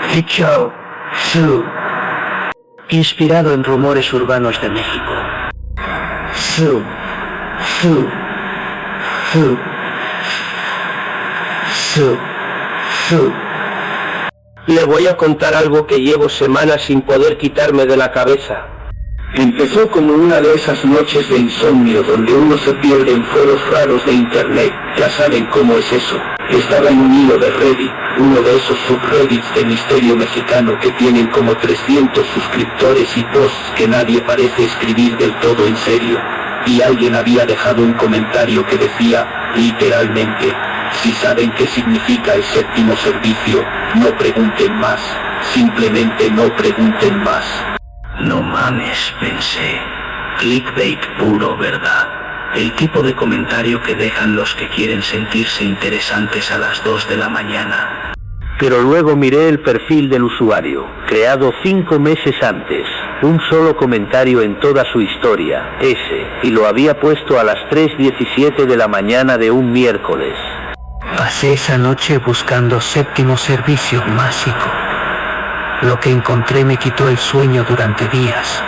Fichao, Su. Inspirado en rumores urbanos de México. Su. Su. Su. Su. Su. Le voy a contar algo que llevo semanas sin poder quitarme de la cabeza. Empezó como una de esas noches de insomnio donde uno se pierde en foros raros de internet. Ya saben cómo es eso. Estaba en un hilo de Reddit, uno de esos subreddits de misterio mexicano que tienen como 300 suscriptores y posts que nadie parece escribir del todo en serio. Y alguien había dejado un comentario que decía, literalmente, si saben qué significa el séptimo servicio, no pregunten más, simplemente no pregunten más. No mames, pensé. Clickbait puro, ¿verdad? El tipo de comentario que dejan los que quieren sentirse interesantes a las 2 de la mañana. Pero luego miré el perfil del usuario, creado 5 meses antes. Un solo comentario en toda su historia, ese, y lo había puesto a las 3:17 de la mañana de un miércoles. Pasé esa noche buscando séptimo servicio másico. Lo que encontré me quitó el sueño durante días.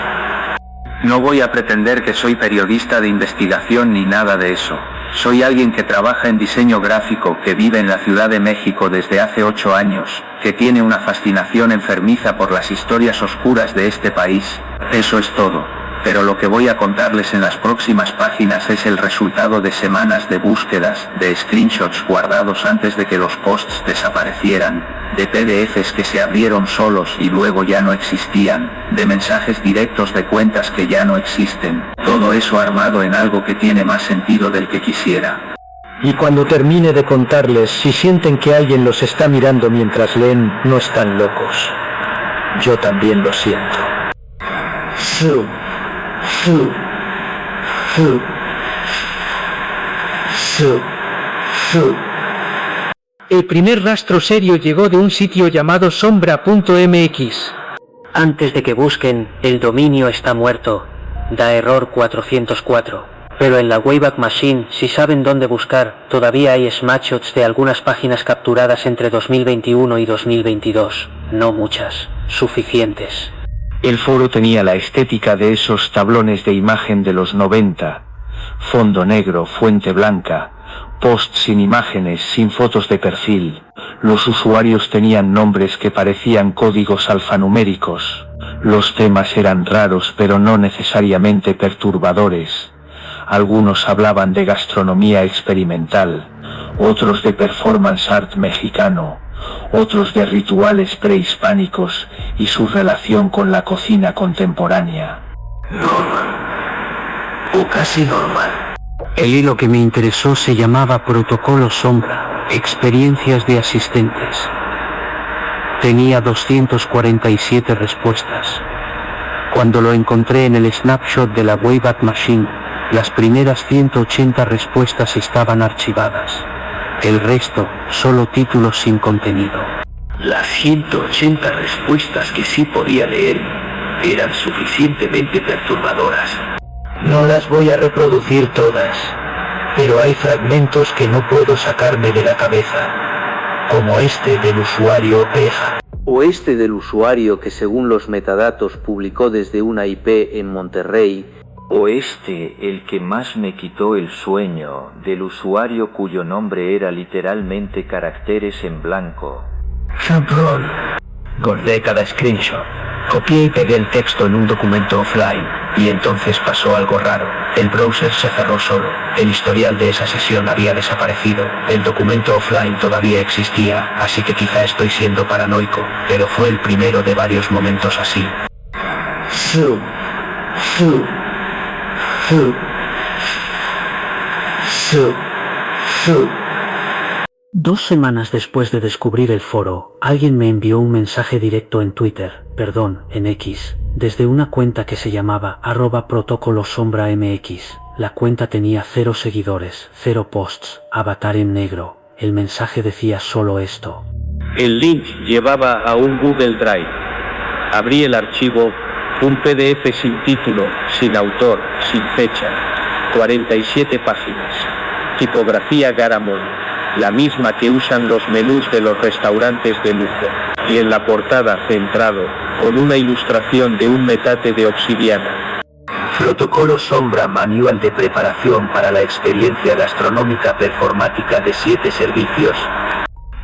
No voy a pretender que soy periodista de investigación ni nada de eso. Soy alguien que trabaja en diseño gráfico, que vive en la Ciudad de México desde hace 8 años, que tiene una fascinación enfermiza por las historias oscuras de este país. Eso es todo. Pero lo que voy a contarles en las próximas páginas es el resultado de semanas de búsquedas, de screenshots guardados antes de que los posts desaparecieran, de PDFs que se abrieron solos y luego ya no existían, de mensajes directos de cuentas que ya no existen, todo eso armado en algo que tiene más sentido del que quisiera. Y cuando termine de contarles, si sienten que alguien los está mirando mientras leen, no están locos. Yo también lo siento. Su. Su. Su. Su. Su. El primer rastro serio llegó de un sitio llamado sombra.mx. Antes de que busquen, el dominio está muerto. Da error 404. Pero en la Wayback Machine, si saben dónde buscar, todavía hay snapshots de algunas páginas capturadas entre 2021 y 2022. No muchas. Suficientes. El foro tenía la estética de esos tablones de imagen de los 90. Fondo negro, fuente blanca, posts sin imágenes, sin fotos de perfil. Los usuarios tenían nombres que parecían códigos alfanuméricos. Los temas eran raros pero no necesariamente perturbadores. Algunos hablaban de gastronomía experimental, otros de performance art mexicano, otros de rituales prehispánicos y su relación con la cocina contemporánea. Normal. O casi normal. El hilo que me interesó se llamaba Protocolo Sombra, experiencias de asistentes. Tenía 247 respuestas. Cuando lo encontré en el snapshot de la Wayback Machine, las primeras 180 respuestas estaban archivadas. El resto, solo títulos sin contenido. Las 180 respuestas que sí podía leer eran suficientemente perturbadoras. No las voy a reproducir todas, pero hay fragmentos que no puedo sacarme de la cabeza, como este del usuario Oveja. O este del usuario que según los metadatos publicó desde una IP en Monterrey. O este, el que más me quitó el sueño, del usuario cuyo nombre era literalmente caracteres en blanco. Cabrón. Guardé cada screenshot. Copié y pegué el texto en un documento offline, y entonces pasó algo raro. El browser se cerró solo, el historial de esa sesión había desaparecido, el documento offline todavía existía, así que quizá estoy siendo paranoico, pero fue el primero de varios momentos así. Su. 2 semanas después de descubrir el foro, alguien me envió un mensaje directo en Twitter, en X, desde una cuenta que se llamaba @protocolosombra.mx. La cuenta tenía 0 seguidores, 0 posts, avatar en negro. El mensaje decía solo esto. El link llevaba a un Google Drive. Abrí el archivo, un PDF sin título, sin autor, sin fecha. 47 páginas. Tipografía Garamond. la misma que usan los menús de los restaurantes de lujo, y en la portada centrado, con una ilustración de un metate de obsidiana. Protocolo Sombra, manual de preparación para la experiencia gastronómica performática de 7 servicios.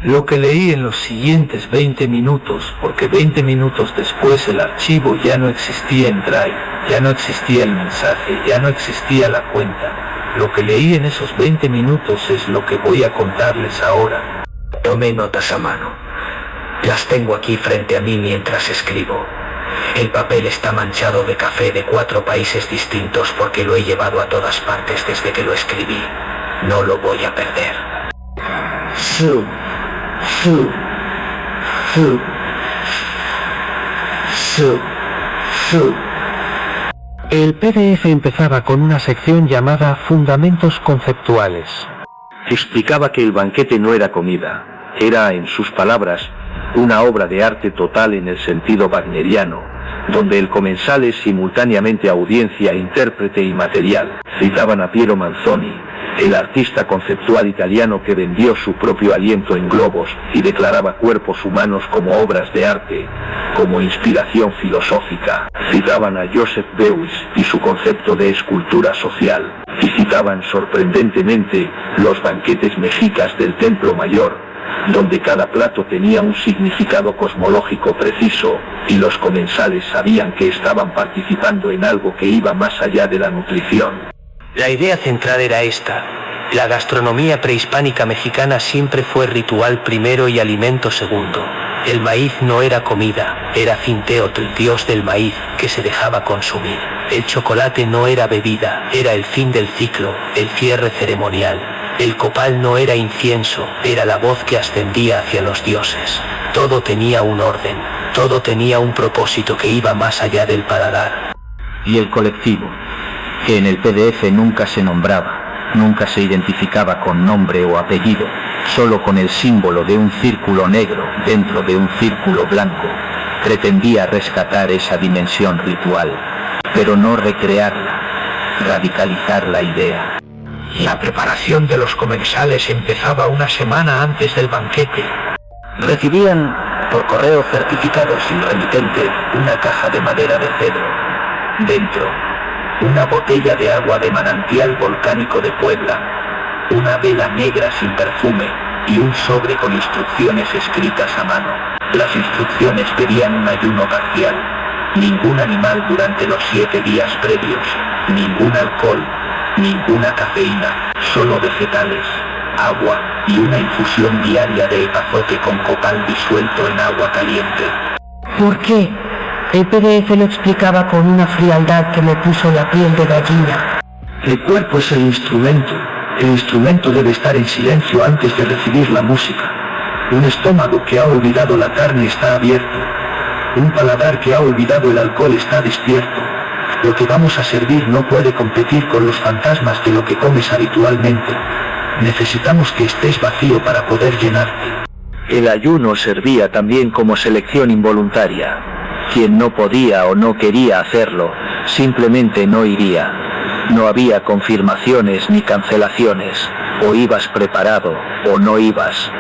Lo que leí en los siguientes 20 minutos, porque 20 minutos después el archivo ya no existía en Drive, ya no existía el mensaje, ya no existía la cuenta. Lo que leí en esos 20 minutos es lo que voy a contarles ahora. Tomé notas a mano. Las tengo aquí frente a mí mientras escribo. El papel está manchado de café de 4 países distintos porque lo he llevado a todas partes desde que lo escribí. No lo voy a perder. El PDF empezaba con una sección llamada Fundamentos Conceptuales. Explicaba que el banquete no era comida, era, en sus palabras, una obra de arte total en el sentido wagneriano, donde el comensal es simultáneamente audiencia, intérprete y material. Citaban a Piero Manzoni, el artista conceptual italiano que vendió su propio aliento en globos y declaraba cuerpos humanos como obras de arte, como inspiración filosófica. Citaban a Joseph Beuys y su concepto de escultura social, y citaban sorprendentemente los banquetes mexicas del Templo Mayor, donde cada plato tenía un significado cosmológico preciso, y los comensales sabían que estaban participando en algo que iba más allá de la nutrición. La idea central era esta. La gastronomía prehispánica mexicana siempre fue ritual primero y alimento segundo. El maíz no era comida, era Cinteotl, dios del maíz, que se dejaba consumir. El chocolate no era bebida, era el fin del ciclo, el cierre ceremonial. El copal no era incienso, era la voz que ascendía hacia los dioses. Todo tenía un orden, todo tenía un propósito que iba más allá del paladar. Y el colectivo, que en el PDF nunca se nombraba, nunca se identificaba con nombre o apellido, solo con el símbolo de un círculo negro dentro de un círculo blanco, pretendía rescatar esa dimensión ritual, pero no recrearla, radicalizar la idea. La preparación de los comensales empezaba una semana antes del banquete. Recibían por correo certificado sin remitente una caja de madera de cedro. Dentro, una botella de agua de manantial volcánico de Puebla, una vela negra sin perfume y un sobre con instrucciones escritas a mano. Las instrucciones pedían un ayuno parcial, ningún animal durante los 7 días previos, ningún alcohol, ninguna cafeína, solo vegetales, agua y una infusión diaria de epazote con copal disuelto en agua caliente. ¿Por qué? El PDF lo explicaba con una frialdad que me puso la piel de gallina. El cuerpo es el instrumento debe estar en silencio antes de recibir la música. Un estómago que ha olvidado la carne está abierto. Un paladar que ha olvidado el alcohol está despierto. Lo que vamos a servir no puede competir con los fantasmas de lo que comes habitualmente. Necesitamos que estés vacío para poder llenarte. El ayuno servía también como selección involuntaria. Quien no podía o no quería hacerlo, simplemente no iría. No había confirmaciones ni cancelaciones, o ibas preparado, o no ibas.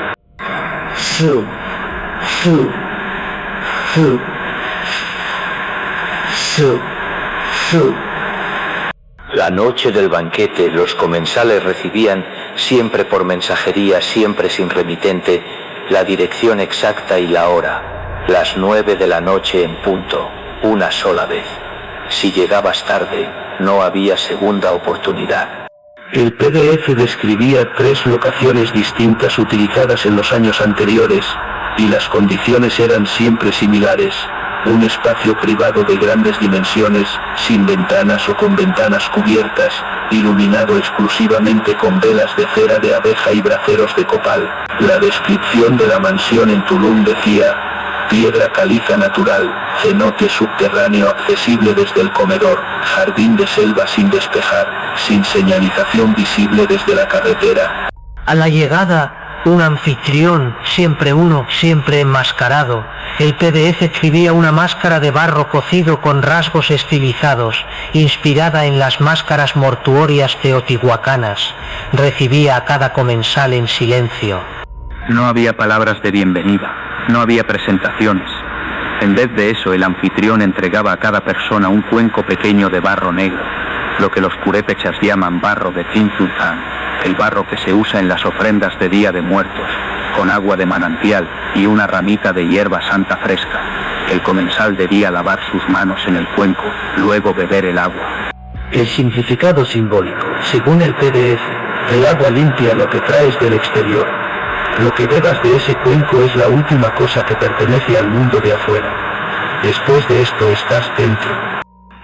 La noche del banquete los comensales recibían, siempre por mensajería, siempre sin remitente, la dirección exacta y la hora. Las 9 de la noche en punto, una sola vez. Si llegabas tarde, no había segunda oportunidad. El PDF describía 3 locaciones distintas utilizadas en los años anteriores, y las condiciones eran siempre similares. Un espacio privado de grandes dimensiones, sin ventanas o con ventanas cubiertas, iluminado exclusivamente con velas de cera de abeja y braseros de copal. La descripción de la mansión en Tulum decía: piedra caliza natural, cenote subterráneo accesible desde el comedor, jardín de selva sin despejar, sin señalización visible desde la carretera. A la llegada, un anfitrión, siempre enmascarado, El PDF exhibía una máscara de barro cocido con rasgos estilizados, inspirada en las máscaras mortuorias teotihuacanas. Recibía a cada comensal en silencio. No había palabras de bienvenida, no había presentaciones. En vez de eso, el anfitrión entregaba a cada persona un cuenco pequeño de barro negro, lo que los purépechas llaman barro de Tinzultán, el barro que se usa en las ofrendas de Día de Muertos, con agua de manantial y una ramita de hierba santa fresca. El comensal debía lavar sus manos en el cuenco, luego beber el agua. El significado simbólico, según el PDF, el agua limpia lo que traes del exterior. Lo que bebas de ese cuenco es la última cosa que pertenece al mundo de afuera. Después de esto estás dentro.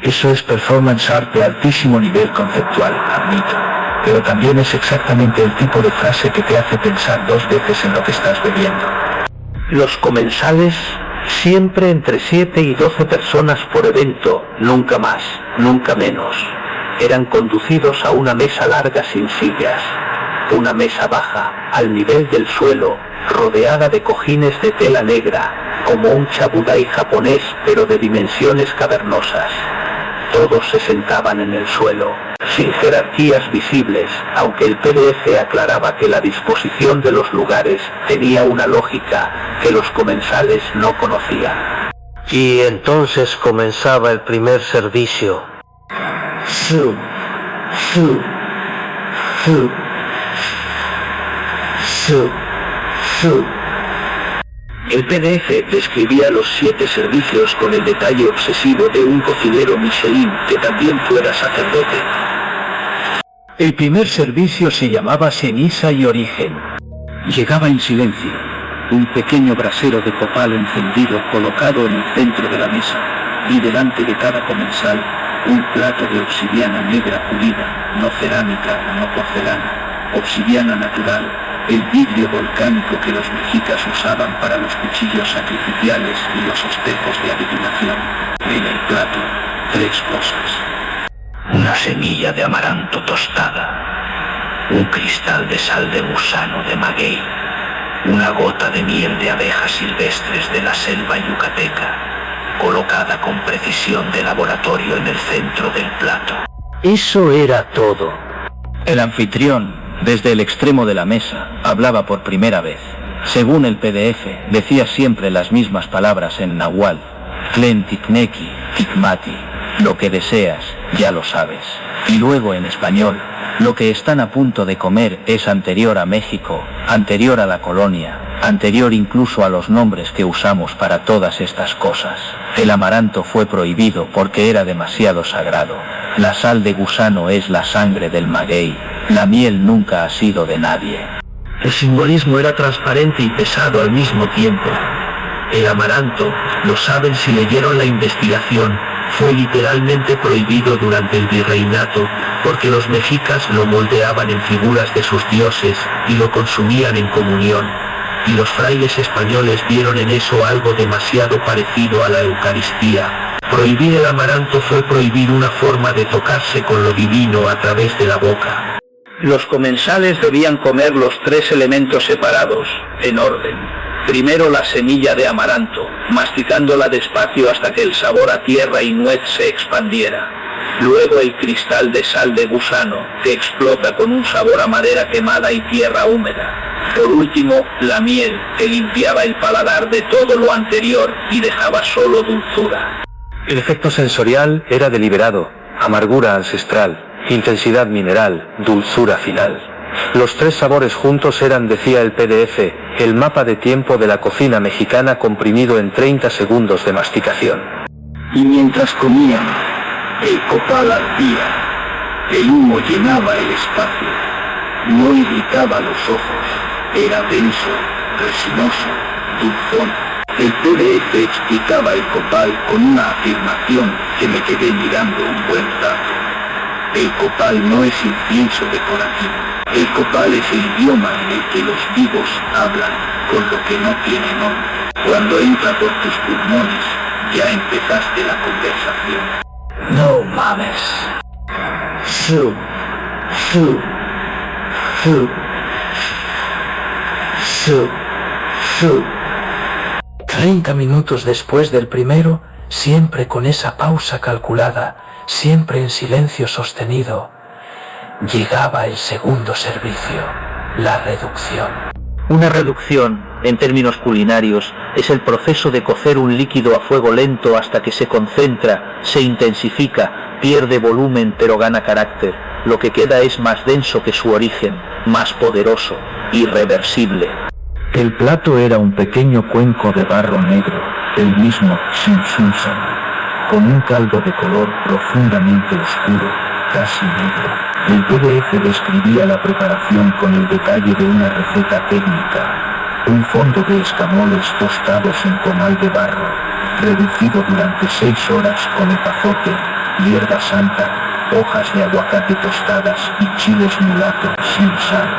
Eso es performance art de altísimo nivel conceptual, admito. Pero también es exactamente el tipo de frase que te hace pensar 2 veces en lo que estás bebiendo. Los comensales, siempre entre 7 y 12 personas por evento, nunca más, nunca menos, eran conducidos a una mesa larga sin sillas. Una mesa baja, al nivel del suelo, rodeada de cojines de tela negra, como un chabudai japonés, pero de dimensiones cavernosas. Todos se sentaban en el suelo, sin jerarquías visibles, aunque el PDF aclaraba que la disposición de los lugares tenía una lógica que los comensales no conocían. Y entonces comenzaba el primer servicio. Su, su, su, su, su. El PDF describía los 7 servicios con el detalle obsesivo de un cocinero Michelin que también fuera sacerdote. El primer servicio se llamaba Ceniza y Origen. Llegaba en silencio, un pequeño brasero de copal encendido colocado en el centro de la mesa, y delante de cada comensal, un plato de obsidiana negra pulida, no cerámica, no porcelana, obsidiana natural, el vidrio volcánico que los mexicas usaban para los cuchillos sacrificiales y los espejos de adivinación. En el plato, 3 cosas. Una semilla de amaranto tostada, un cristal de sal de gusano de maguey, una gota de miel de abejas silvestres de la selva yucateca, colocada con precisión de laboratorio en el centro del plato. Eso era todo. El anfitrión, desde el extremo de la mesa, hablaba por primera vez. Según el PDF, decía siempre las mismas palabras en nahual. Tlen tikneki, tikmati, lo que deseas, ya lo sabes. Y luego en español, lo que están a punto de comer es anterior a México, anterior a la colonia, anterior incluso a los nombres que usamos para todas estas cosas. El amaranto fue prohibido porque era demasiado sagrado. La sal de gusano es la sangre del maguey. La miel nunca ha sido de nadie. El simbolismo era transparente y pesado al mismo tiempo. El amaranto, lo saben si leyeron la investigación, fue literalmente prohibido durante el virreinato, porque los mexicas lo moldeaban en figuras de sus dioses y lo consumían en comunión. Y los frailes españoles vieron en eso algo demasiado parecido a la Eucaristía. Prohibir el amaranto fue prohibir una forma de tocarse con lo divino a través de la boca. Los comensales debían comer los 3 elementos separados, en orden. Primero la semilla de amaranto, masticándola despacio hasta que el sabor a tierra y nuez se expandiera. Luego el cristal de sal de gusano, que explota con un sabor a madera quemada y tierra húmeda. Por último, la miel, que limpiaba el paladar de todo lo anterior y dejaba solo dulzura. El efecto sensorial era deliberado, amargura ancestral, intensidad mineral, dulzura final. Los 3 sabores juntos eran, decía el PDF, el mapa de tiempo de la cocina mexicana comprimido en 30 segundos de masticación. Y mientras comían, el copal ardía, el humo llenaba el espacio, no irritaba los ojos, era denso, resinoso, dulzón. El PDF explicaba el copal con una afirmación que me quedé mirando un buen rato. El copal no es incienso decorativo. El copal es el idioma en el que los vivos hablan con lo que no tiene nombre. Cuando entra por tus pulmones, ya empezaste la conversación. No mames. Su, su, su, su, su. 30 minutos después del primero, siempre con esa pausa calculada, siempre en silencio sostenido, llegaba el segundo servicio, la reducción. Una reducción, en términos culinarios, es el proceso de cocer un líquido a fuego lento hasta que se concentra, se intensifica, pierde volumen pero gana carácter. Lo que queda es más denso que su origen, más poderoso, irreversible. El plato era un pequeño cuenco de barro negro, el mismo Simpson, con un caldo de color profundamente oscuro, casi negro. El PDF describía la preparación con el detalle de una receta técnica. Un fondo de escamoles tostados en comal de barro, reducido durante 6 horas con epazote, hierba santa, hojas de aguacate tostadas y chiles mulato, sin sal,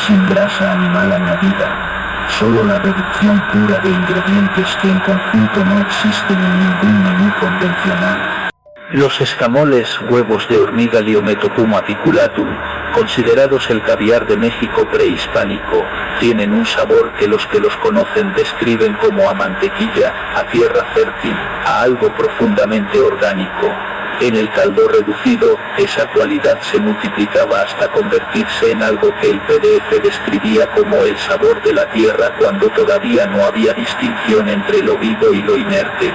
sin grasa animal añadida. Solo la reducción pura de ingredientes que en conjunto no existen en ningún menú convencional. Los escamoles, huevos de hormiga Liometopuma apiculatum, considerados el caviar de México prehispánico, tienen un sabor que los conocen describen como a mantequilla, a tierra fértil, a algo profundamente orgánico. En el caldo reducido, esa cualidad se multiplicaba hasta convertirse en algo que el PDF describía como el sabor de la tierra cuando todavía no había distinción entre lo vivo y lo inerte.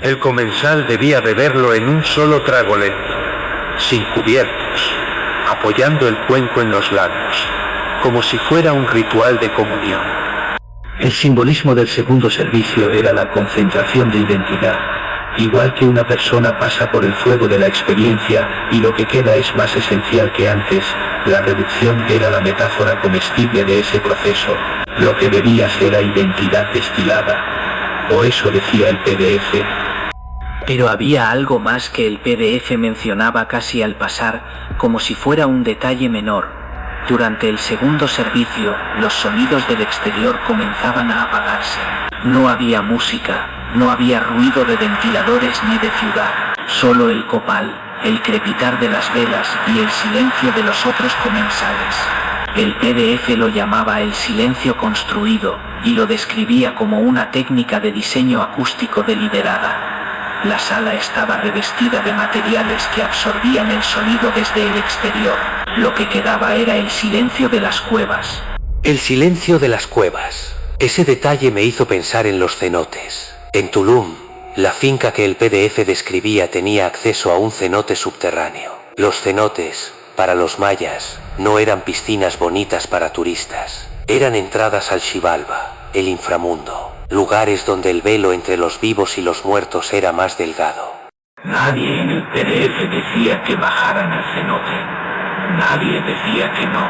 El comensal debía beberlo en un solo trago lento, sin cubiertos, apoyando el cuenco en los labios, como si fuera un ritual de comunión. El simbolismo del segundo servicio era la concentración de identidad. Igual que una persona pasa por el fuego de la experiencia y lo que queda es más esencial que antes, la reducción era la metáfora comestible de ese proceso. Lo que bebías era identidad destilada. O eso decía el PDF. Pero había algo más que el PDF mencionaba casi al pasar, como si fuera un detalle menor. Durante el segundo servicio, los sonidos del exterior comenzaban a apagarse. No había música, no había ruido de ventiladores ni de ciudad, solo el copal, el crepitar de las velas y el silencio de los otros comensales. El PDF lo llamaba el silencio construido, y lo describía como una técnica de diseño acústico deliberada. La sala estaba revestida de materiales que absorbían el sonido desde el exterior. Lo que quedaba era el silencio de las cuevas. El silencio de las cuevas. Ese detalle me hizo pensar en los cenotes. En Tulum, la finca que el PDF describía tenía acceso a un cenote subterráneo. Los cenotes, para los mayas, no eran piscinas bonitas para turistas. Eran entradas al Xibalba, el inframundo. Lugares donde el velo entre los vivos y los muertos era más delgado. Nadie en el PDF decía que bajaran al cenote. Nadie decía que no.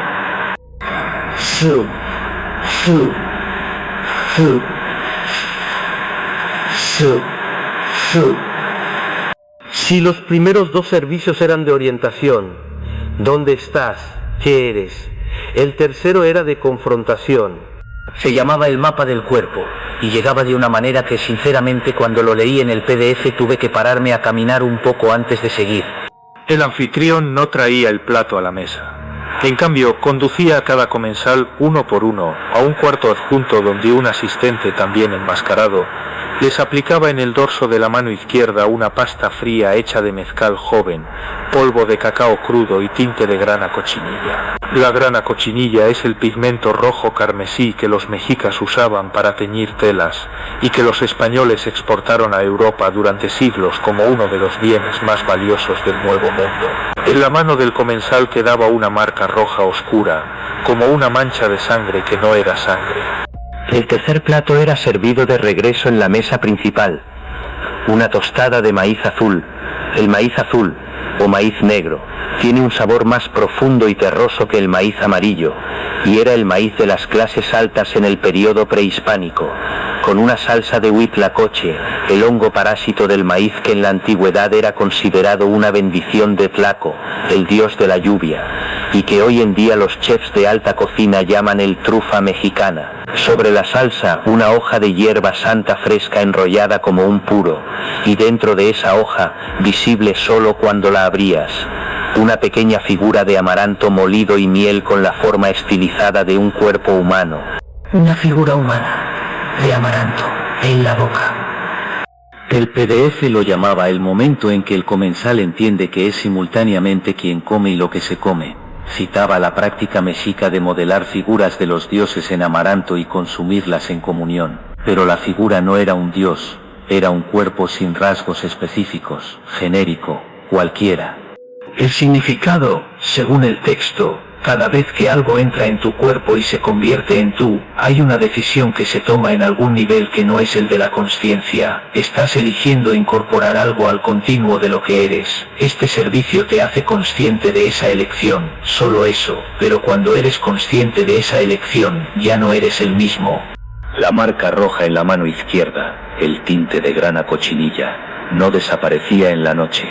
Si los primeros 2 servicios eran de orientación, ¿dónde estás? ¿Qué eres? El tercero era de confrontación. Se llamaba el mapa del cuerpo, y llegaba de una manera que sinceramente cuando lo leí en el PDF tuve que pararme a caminar un poco antes de seguir. El anfitrión no traía el plato a la mesa. En cambio, conducía a cada comensal uno por uno a un cuarto adjunto donde un asistente también enmascarado les aplicaba en el dorso de la mano izquierda una pasta fría hecha de mezcal joven, polvo de cacao crudo y tinte de grana cochinilla. La grana cochinilla es el pigmento rojo carmesí que los mexicas usaban para teñir telas y que los españoles exportaron a Europa durante siglos como uno de los bienes más valiosos del Nuevo Mundo. En la mano del comensal quedaba una marca roja oscura, como una mancha de sangre que no era sangre. El tercer plato era servido de regreso en la mesa principal. Una tostada de maíz azul. El maíz azul, o maíz negro, tiene un sabor más profundo y terroso que el maíz amarillo, y era el maíz de las clases altas en el periodo prehispánico, con una salsa de huitlacoche, el hongo parásito del maíz que en la antigüedad era considerado una bendición de Tlaco, el dios de la lluvia, y que hoy en día los chefs de alta cocina llaman el trufa mexicana. Sobre la salsa, una hoja de hierba santa fresca enrollada como un puro, y dentro de esa hoja, visible solo cuando la abrías, una pequeña figura de amaranto molido y miel con la forma estilizada de un cuerpo humano. Una figura humana, de amaranto. en la boca. El PDF lo llamaba el momento en que el comensal entiende que es simultáneamente quien come y lo que se come. Citaba la práctica mexica de modelar figuras de los dioses en amaranto y consumirlas en comunión. Pero la figura no era un dios, era un cuerpo sin rasgos específicos, genérico, cualquiera. El significado, según el texto, cada vez que algo entra en tu cuerpo y se convierte en tú, hay una decisión que se toma en algún nivel que no es el de la consciencia. Estás eligiendo incorporar algo al continuo de lo que eres. Este servicio te hace consciente de esa elección, solo eso, pero cuando eres consciente de esa elección, ya no eres el mismo. La marca roja en la mano izquierda, el tinte de grana cochinilla, no desaparecía en la noche.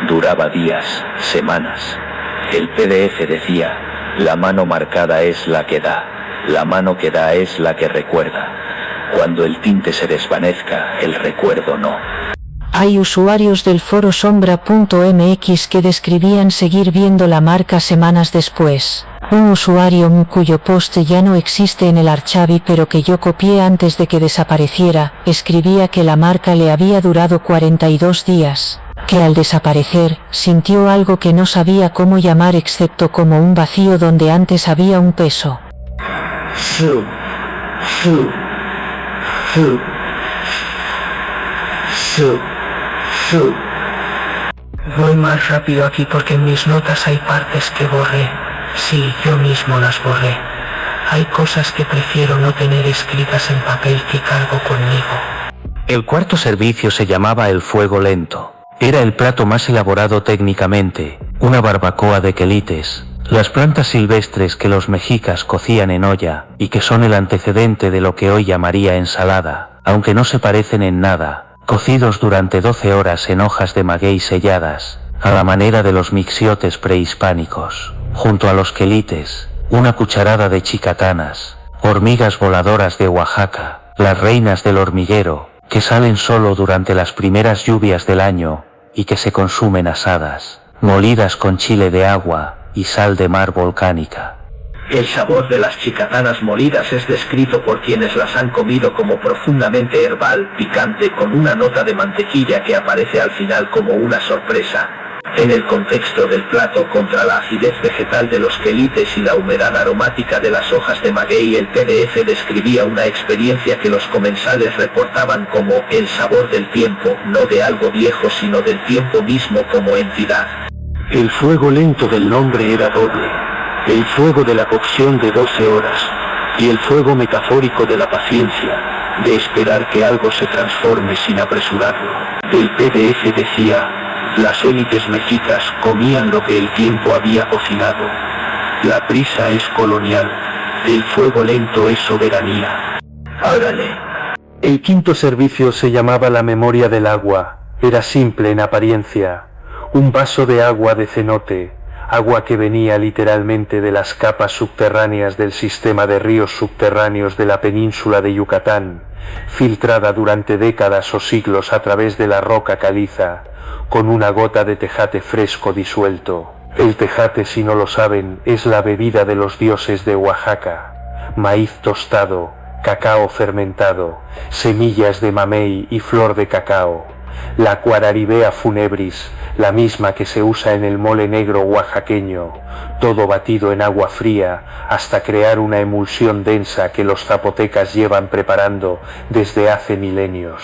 Duraba días, semanas. El PDF decía, la mano marcada es la que da, la mano que da es la que recuerda. Cuando el tinte se desvanezca, el recuerdo no. Hay usuarios del foro sombra.mx que describían seguir viendo la marca semanas después. Un usuario cuyo post ya no existe en el archive pero que yo copié antes de que desapareciera, escribía que la marca le había durado 42 días. Que al desaparecer, sintió algo que no sabía cómo llamar excepto como un vacío donde antes había un peso. Voy más rápido aquí porque en mis notas hay partes que borré. Sí, yo mismo las borré. Hay cosas que prefiero no tener escritas en papel que cargo conmigo. El cuarto servicio se llamaba el fuego lento. Era el plato más elaborado técnicamente, una barbacoa de quelites, las plantas silvestres que los mexicas cocían en olla, y que son el antecedente de lo que hoy llamaría ensalada, aunque no se parecen en nada, cocidos durante 12 horas en hojas de maguey selladas, a la manera de los mixiotes prehispánicos. Junto a los quelites, una cucharada de chicatanas, hormigas voladoras de Oaxaca, las reinas del hormiguero, que salen solo durante las primeras lluvias del año, y que se consumen asadas, molidas con chile de agua y sal de mar volcánica. El sabor de las chicatanas molidas es descrito por quienes las han comido como profundamente herbal, picante, con una nota de mantequilla que aparece al final como una sorpresa. En el contexto del plato, contra la acidez vegetal de los quelites y la humedad aromática de las hojas de maguey, el PDF describía una experiencia que los comensales reportaban como el sabor del tiempo, no de algo viejo sino del tiempo mismo como entidad. El fuego lento del nombre era doble, el fuego de la cocción de 12 horas, y el fuego metafórico de la paciencia, de esperar que algo se transforme sin apresurarlo. El PDF decía, las élites mexicas comían lo que el tiempo había cocinado. La prisa es colonial, el fuego lento es soberanía. Hágale. El quinto servicio se llamaba la memoria del agua. Era simple en apariencia. Un vaso de agua de cenote, agua que venía literalmente de las capas subterráneas del sistema de ríos subterráneos de la península de Yucatán, filtrada durante décadas o siglos a través de la roca caliza, con una gota de tejate fresco disuelto. El tejate, si no lo saben, es la bebida de los dioses de Oaxaca. Maíz tostado, cacao fermentado, semillas de mamey y flor de cacao. La Quararibea funebris, la misma que se usa en el mole negro oaxaqueño, todo batido en agua fría hasta crear una emulsión densa que los zapotecas llevan preparando desde hace milenios.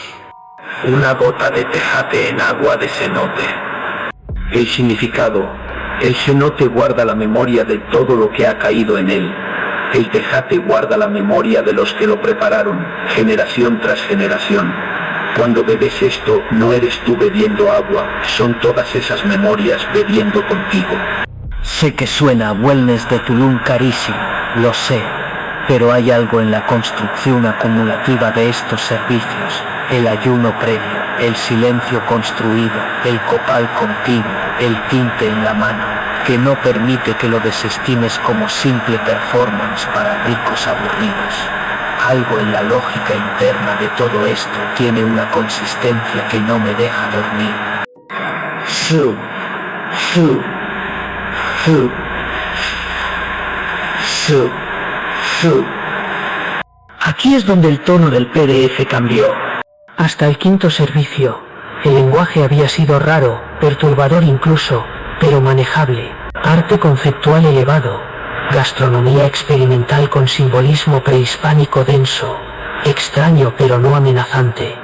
Una gota de tejate en agua de cenote. El significado. El cenote guarda la memoria de todo lo que ha caído en él. El tejate guarda la memoria de los que lo prepararon, generación tras generación. Cuando bebes esto, no eres tú bebiendo agua, son todas esas memorias bebiendo contigo. Sé que suena a wellness de Tulum carísimo, lo sé, pero hay algo en la construcción acumulativa de estos servicios. El ayuno previo, el silencio construido, el copal continuo, el tinte en la mano, que no permite que lo desestimes como simple performance para ricos aburridos. Algo en la lógica interna de todo esto tiene una consistencia que no me deja dormir. Aquí es donde el tono del PDF cambió. Hasta el quinto servicio, el lenguaje había sido raro, perturbador incluso, pero manejable. Arte conceptual elevado, gastronomía experimental con simbolismo prehispánico denso, extraño pero no amenazante.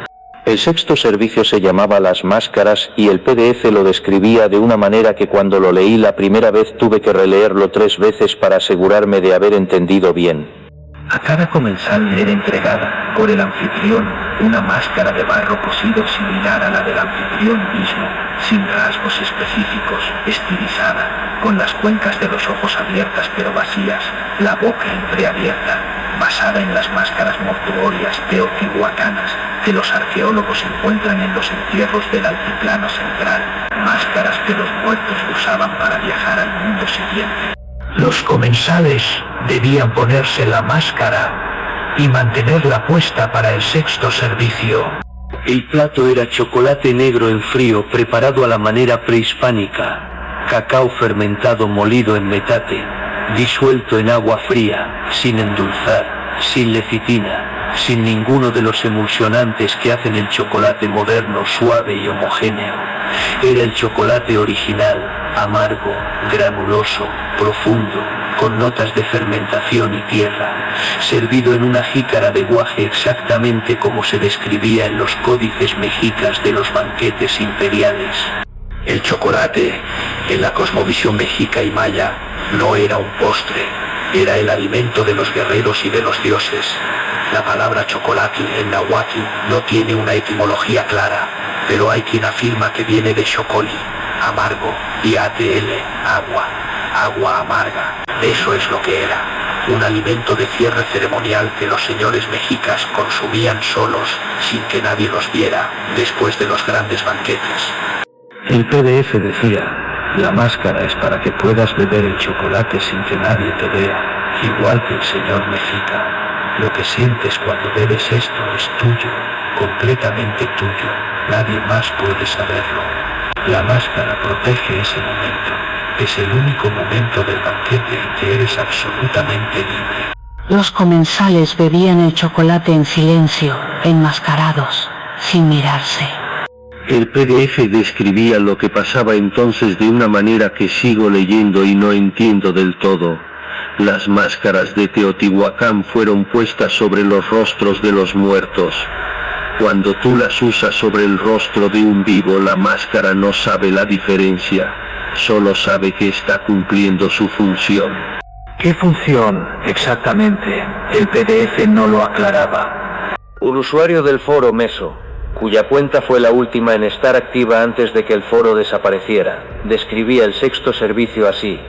El sexto servicio se llamaba Las Máscaras y el PDF lo describía de una manera que cuando lo leí la primera vez tuve que releerlo 3 veces para asegurarme de haber entendido bien. A cada comensal le era entregada por el anfitrión una máscara de barro cocido similar a la del anfitrión mismo, sin rasgos específicos, estilizada, con las cuencas de los ojos abiertas pero vacías, la boca entreabierta, basada en las máscaras mortuorias teotihuacanas que los arqueólogos encuentran en los entierros del altiplano central, máscaras que los muertos usaban para viajar al mundo siguiente. Los comensales debían ponerse la máscara y mantenerla puesta para el sexto servicio. El plato era chocolate negro en frío preparado a la manera prehispánica, cacao fermentado molido en metate, disuelto en agua fría, sin endulzar, sin lecitina, sin ninguno de los emulsionantes que hacen el chocolate moderno suave y homogéneo. Era el chocolate original, amargo, granuloso, profundo, con notas de fermentación y tierra, servido en una jícara de guaje exactamente como se describía en los códices mexicas de los banquetes imperiales. El chocolate, en la cosmovisión mexica y maya, no era un postre, era el alimento de los guerreros y de los dioses. La palabra chocolate en nahuatl no tiene una etimología clara, pero hay quien afirma que viene de chocoli, amargo, y ATL, agua, agua amarga. Eso es lo que era, un alimento de cierre ceremonial que los señores mexicas consumían solos, sin que nadie los viera, después de los grandes banquetes. El PDF decía, la máscara es para que puedas beber el chocolate sin que nadie te vea, igual que el señor mexica. Lo que sientes cuando bebes esto es tuyo, completamente tuyo, nadie más puede saberlo. La máscara protege ese momento, es el único momento del banquete en que eres absolutamente libre. Los comensales bebían el chocolate en silencio, enmascarados, sin mirarse. El PDF describía lo que pasaba entonces de una manera que sigo leyendo y no entiendo del todo. Las máscaras de Teotihuacán fueron puestas sobre los rostros de los muertos. Cuando tú las usas sobre el rostro de un vivo, la máscara no sabe la diferencia, solo sabe que está cumpliendo su función. ¿Qué función exactamente? El PDF no lo aclaraba. Un usuario del foro Meso, cuya cuenta fue la última en estar activa antes de que el foro desapareciera, describía el sexto servicio así.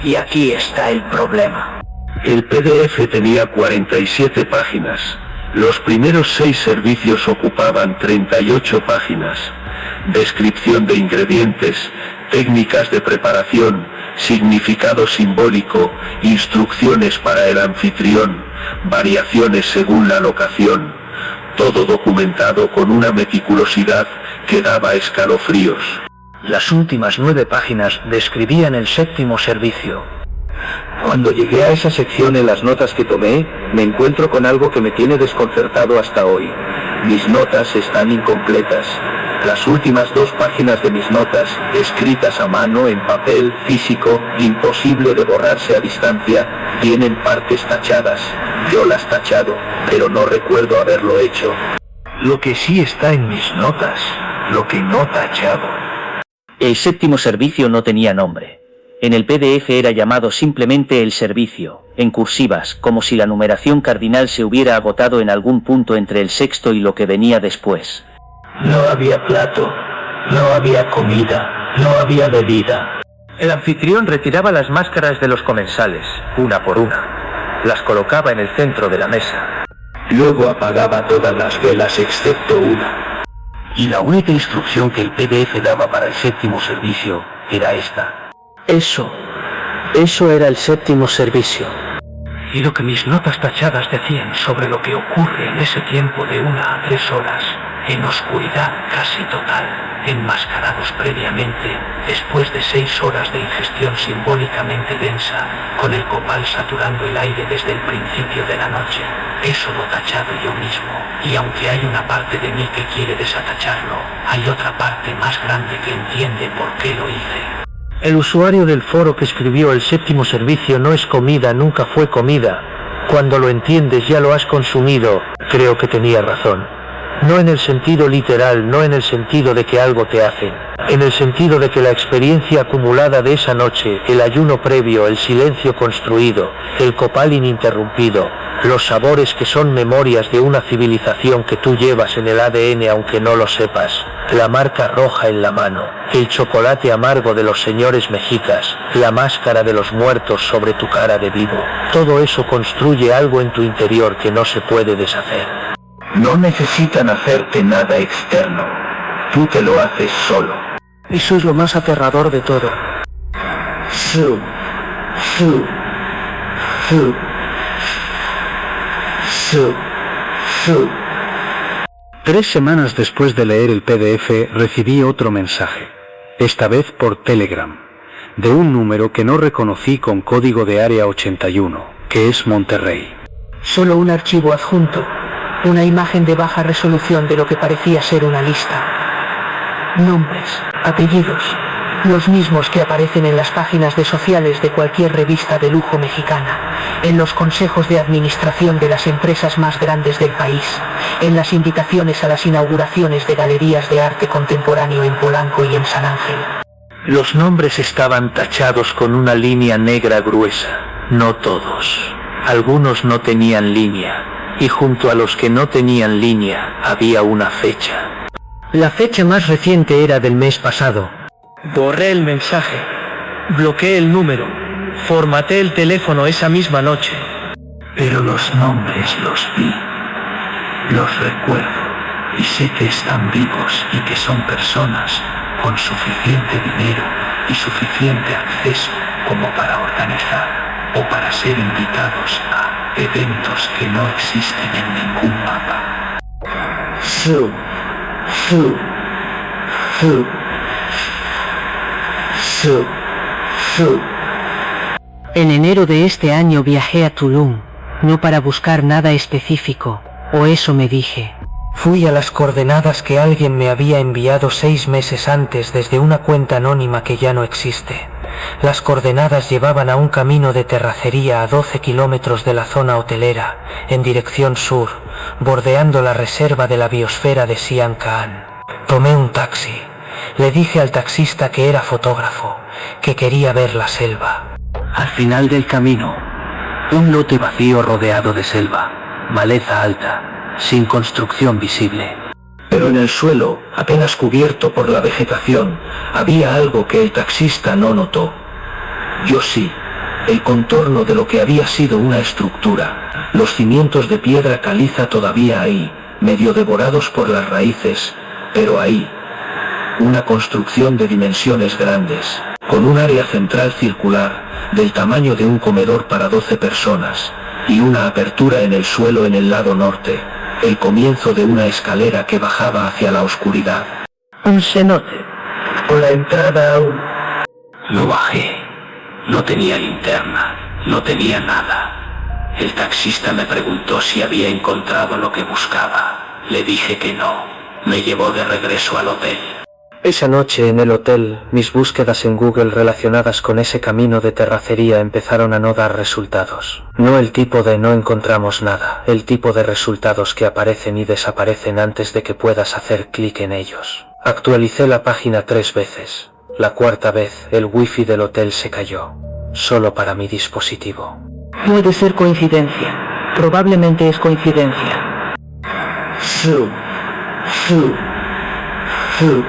Y aquí está el problema. El PDF tenía 47 páginas. Los primeros 6 servicios ocupaban 38 páginas. Descripción de ingredientes, técnicas de preparación, significado simbólico, instrucciones para el anfitrión, variaciones según la locación, todo documentado con una meticulosidad que daba escalofríos. Las últimas 9 páginas describían el séptimo servicio. Cuando llegué a esa sección en las notas que tomé, me encuentro con algo que me tiene desconcertado hasta hoy. Mis notas están incompletas. Las últimas 2 páginas de mis notas, escritas a mano en papel físico, imposible de borrarse a distancia, tienen partes tachadas. Yo las tachado, pero no recuerdo haberlo hecho. Lo que sí está en mis notas, lo que no tachado. El séptimo servicio no tenía nombre. En el PDF era llamado simplemente el servicio, en cursivas, como si la numeración cardinal se hubiera agotado en algún punto entre el sexto y lo que venía después. No había plato, no había comida, no había bebida. El anfitrión retiraba las máscaras de los comensales, una por una. Las colocaba en el centro de la mesa. Luego apagaba todas las velas excepto una. Y la única instrucción que el PDF daba para el séptimo servicio era esta. Eso era el séptimo servicio. Y lo que mis notas tachadas decían sobre lo que ocurre en ese tiempo de 1 a 3 horas, en oscuridad casi total, enmascarados previamente, después de 6 horas de ingestión simbólicamente densa, con el copal saturando el aire desde el principio de la noche. Eso lo he tachado yo mismo, y aunque hay una parte de mí que quiere desatacharlo, hay otra parte más grande que entiende por qué lo hice. El usuario del foro que escribió el séptimo servicio no es comida, nunca fue comida. Cuando lo entiendes ya lo has consumido. Creo que tenía razón. No en el sentido literal, no en el sentido de que algo te hacen. En el sentido de que la experiencia acumulada de esa noche, el ayuno previo, el silencio construido, el copal ininterrumpido, los sabores que son memorias de una civilización que tú llevas en el ADN aunque no lo sepas, la marca roja en la mano, el chocolate amargo de los señores mexicas, la máscara de los muertos sobre tu cara de vivo, todo eso construye algo en tu interior que no se puede deshacer. No necesitan hacerte nada externo, tú te lo haces solo. Eso es lo más aterrador de todo. Su, su, su, su, su. 3 semanas después de leer el PDF recibí otro mensaje, esta vez por Telegram, de un número que no reconocí con código de área 81, que es Monterrey. Solo un archivo adjunto, una imagen de baja resolución de lo que parecía ser una lista. Nombres, apellidos, los mismos que aparecen en las páginas de sociales de cualquier revista de lujo mexicana, en los consejos de administración de las empresas más grandes del país, en las invitaciones a las inauguraciones de galerías de arte contemporáneo en Polanco y en San Ángel. Los nombres estaban tachados con una línea negra gruesa, no todos. Algunos no tenían línea, y junto a los que no tenían línea había una fecha. La fecha más reciente era del mes pasado. Borré el mensaje, bloqueé el número, formateé el teléfono esa misma noche. Pero los nombres los vi, los recuerdo, y sé que están vivos y que son personas con suficiente dinero y suficiente acceso como para organizar o para ser invitados a eventos que no existen en ningún mapa. Su, su, su, su, su. En enero de este año viajé a Tulum, no para buscar nada específico, o eso me dije. Fui a las coordenadas que alguien me había enviado 6 meses antes desde una cuenta anónima que ya no existe. Las coordenadas llevaban a un camino de terracería a 12 kilómetros de la zona hotelera, en dirección sur, bordeando la reserva de la biosfera de Sian Ka'an. Tomé un taxi. Le dije al taxista que era fotógrafo, que quería ver la selva. Al final del camino, un lote vacío rodeado de selva, maleza alta, sin construcción visible. Pero en el suelo, apenas cubierto por la vegetación, había algo que el taxista no notó. Yo sí, el contorno de lo que había sido una estructura, los cimientos de piedra caliza todavía ahí, medio devorados por las raíces, pero ahí. Una construcción de dimensiones grandes, con un área central circular, del tamaño de un comedor para 12 personas, y una apertura en el suelo en el lado norte, el comienzo de una escalera que bajaba hacia la oscuridad. Un cenote, con la entrada aún. Lo bajé. No tenía linterna, no tenía nada. El taxista me preguntó si había encontrado lo que buscaba. Le dije que no. Me llevó de regreso al hotel. Esa noche en el hotel, mis búsquedas en Google relacionadas con ese camino de terracería empezaron a no dar resultados. No el tipo de no encontramos nada, el tipo de resultados que aparecen y desaparecen antes de que puedas hacer clic en ellos. Actualicé la página 3 veces. La 4ª vez, el wifi del hotel se cayó. Solo para mi dispositivo. Puede ser coincidencia. Probablemente es coincidencia. Su, su, su.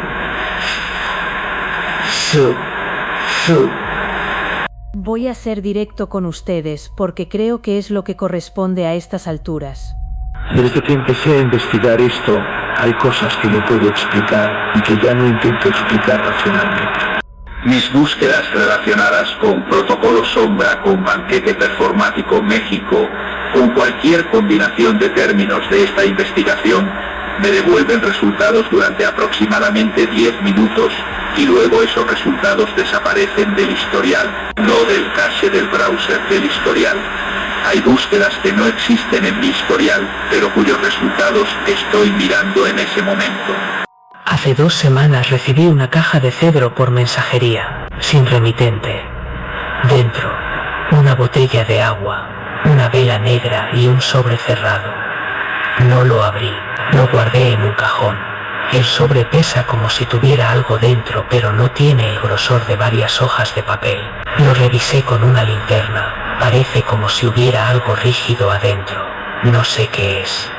Voy a ser directo con ustedes porque creo que es lo que corresponde a estas alturas. Desde que empecé a investigar esto, hay cosas que no puedo explicar y que ya no intento explicar racionalmente. Mis búsquedas relacionadas con Protocolo Sombra, con Banquete Performático México, con cualquier combinación de términos de esta investigación, Me devuelven resultados durante aproximadamente 10 minutos, y luego esos resultados desaparecen del historial, no del cache del browser, del historial. Hay búsquedas que no existen en mi historial, pero cuyos resultados estoy mirando en ese momento. Hace 2 semanas recibí una caja de cedro por mensajería, sin remitente. Dentro, una botella de agua, una vela negra y un sobre cerrado. No lo abrí, lo guardé en un cajón. El sobre pesa como si tuviera algo dentro, pero no tiene el grosor de varias hojas de papel. Lo revisé con una linterna. Parece como si hubiera algo rígido adentro. No sé qué es.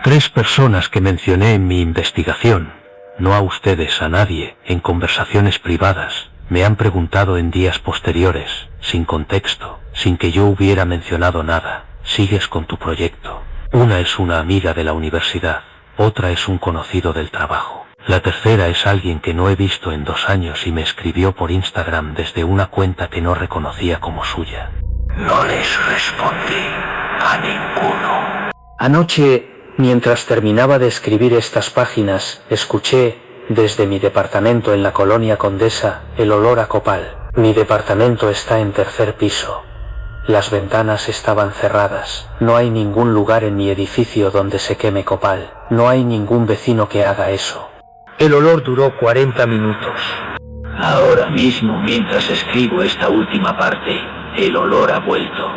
3 personas que mencioné en mi investigación, no a ustedes, a nadie, en conversaciones privadas, me han preguntado en días posteriores, sin contexto, sin que yo hubiera mencionado nada: ¿sigues con tu proyecto? Una es una amiga de la universidad, otra es un conocido del trabajo. La tercera es alguien que no he visto en 2 años y me escribió por Instagram desde una cuenta que no reconocía como suya. No les respondí a ninguno. Anoche, mientras terminaba de escribir estas páginas, escuché, desde mi departamento en la colonia Condesa, el olor a copal. Mi departamento está en 3er piso. Las ventanas estaban cerradas. No hay ningún lugar en mi edificio donde se queme copal. No hay ningún vecino que haga eso. El olor duró 40 minutos. Ahora mismo, mientras escribo esta última parte, el olor ha vuelto.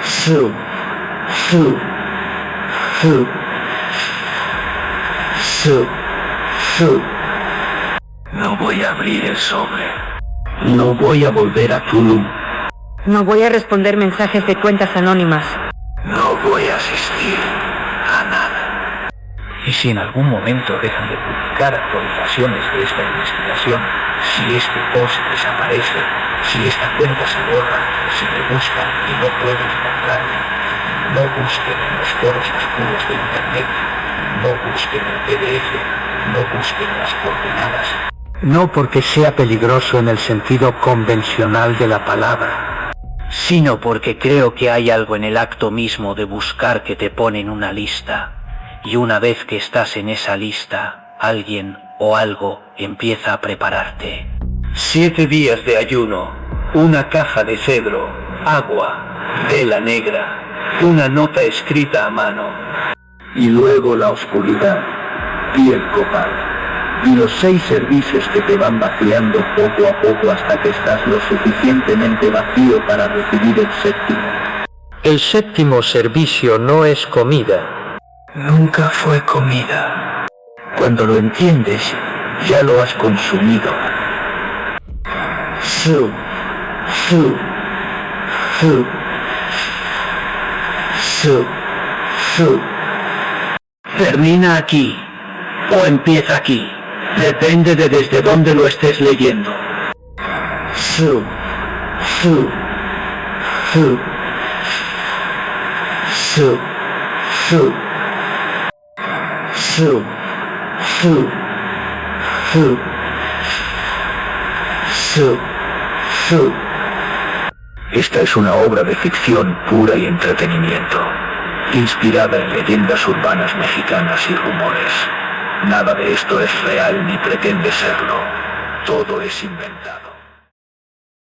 Su. No voy a abrir el sobre. No voy a volver a Tulum. No voy a responder mensajes de cuentas anónimas. No voy a asistir a nada. Y si en algún momento dejan de publicar actualizaciones de esta investigación, si este post desaparece, si esta cuenta se borra, si me buscan y no pueden encontrarme, no busquen en los foros oscuros de internet, no busquen el PDF, no busquen las coordenadas. No porque sea peligroso en el sentido convencional de la palabra, sino porque creo que hay algo en el acto mismo de buscar que te pone en una lista, y una vez que estás en esa lista, alguien o algo empieza a prepararte. 7 días de ayuno, una caja de cedro, agua, vela negra, una nota escrita a mano. Y luego la oscuridad y el copal. Y los 6 servicios que te van vaciando poco a poco hasta que estás lo suficientemente vacío para recibir el 7º. El 7º servicio no es comida. Nunca fue comida. Cuando lo entiendes, ya lo has consumido. Termina aquí, o empieza aquí. Depende de desde dónde lo estés leyendo. Esta es una obra de ficción pura y entretenimiento, inspirada en leyendas urbanas mexicanas y rumores. Nada de esto es real ni pretende serlo. Todo es inventado.